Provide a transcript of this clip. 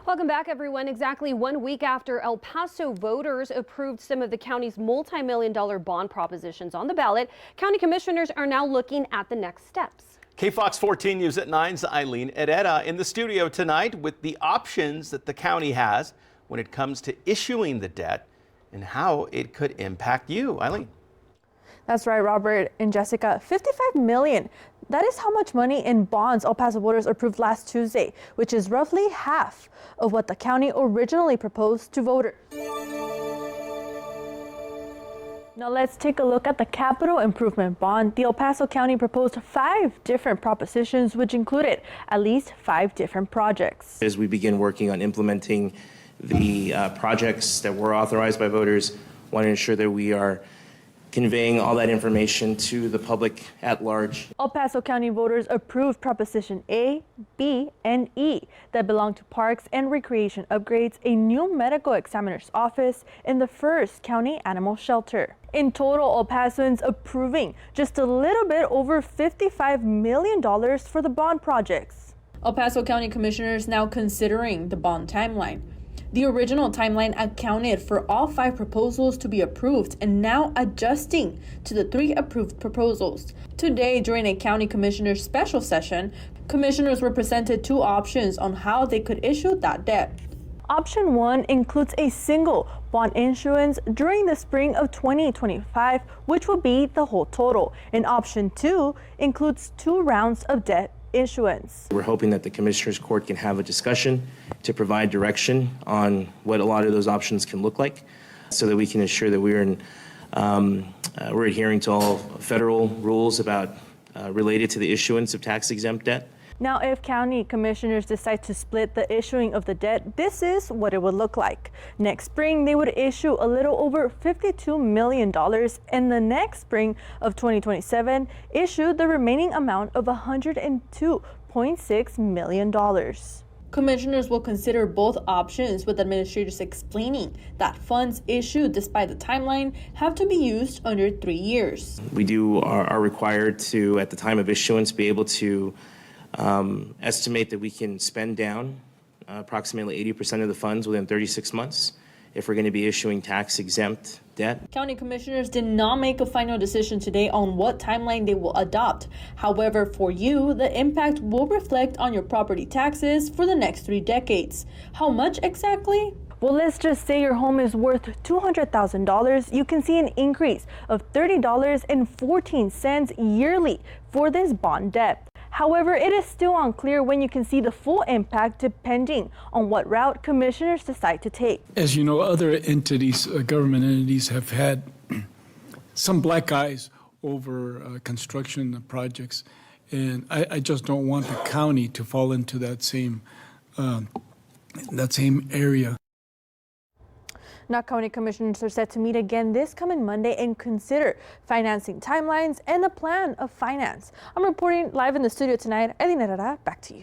Welcome back, everyone. Exactly 1 week after El Paso voters approved some of the county's multi-million-dollar bond propositions on the ballot, county commissioners are now looking at the next steps. KFOX 14 News at 9's Eileen Herrera in the studio tonight with the options that the county has when it comes to issuing the debt and how it could impact you. Eileen. That's right, Robert and Jessica. $55 million. That is how much money in bonds El Paso voters approved last Tuesday, which is roughly half of what the county originally proposed to voters. Now let's take a look at the capital improvement bond. The El Paso County proposed 5 different propositions, which included at least 5 different projects. As we begin working on implementing the projects that were authorized by voters, want to ensure that we are conveying all that information to the public at large. El Paso County voters approved Proposition A, B, and E that belong to parks and recreation upgrades, a new medical examiner's office, and the first county animal shelter. In total, El Pasoans approving just a little bit over $55 million for the bond projects. El Paso County Commissioners now considering the bond timeline. The original timeline accounted for all 5 proposals to be approved and now adjusting to the 3 approved proposals. Today, during a county commissioner's special session, commissioners were presented 2 options on how they could issue that debt. Option 1 includes a single bond issuance during the spring of 2025, which will be the whole total. And option 2 includes 2 rounds of debt issuance. We're hoping that the Commissioners Court can have a discussion to provide direction on what a lot of those options can look like so that we can ensure that we're adhering to all federal rules about related to the issuance of tax-exempt debt. Now, if county commissioners decide to split the issuing of the debt, this is what it would look like. Next spring, they would issue a little over $52 million, and the next spring of 2027, issue the remaining amount of $102.6 million. Commissioners will consider both options, with administrators explaining that funds issued despite the timeline have to be used under 3 years. We are required to, at the time of issuance, be able to estimate that we can spend down approximately 80% of the funds within 36 months if we're going to be issuing tax-exempt debt. County commissioners did not make a final decision today on what timeline they will adopt. However, for you, the impact will reflect on your property taxes for the next 3 decades. How much exactly? Well, let's just say your home is worth $200,000. You can see an increase of $30.14 yearly for this bond debt. However, it is still unclear when you can see the full impact depending on what route commissioners decide to take. As you know, other entities, government entities, have had some black eyes over construction projects, and I just don't want the county to fall into that same area. Now, county commissioners are set to meet again this coming Monday and consider financing timelines and the plan of finance. I'm reporting live in the studio tonight. Eileen Herrera, back to you.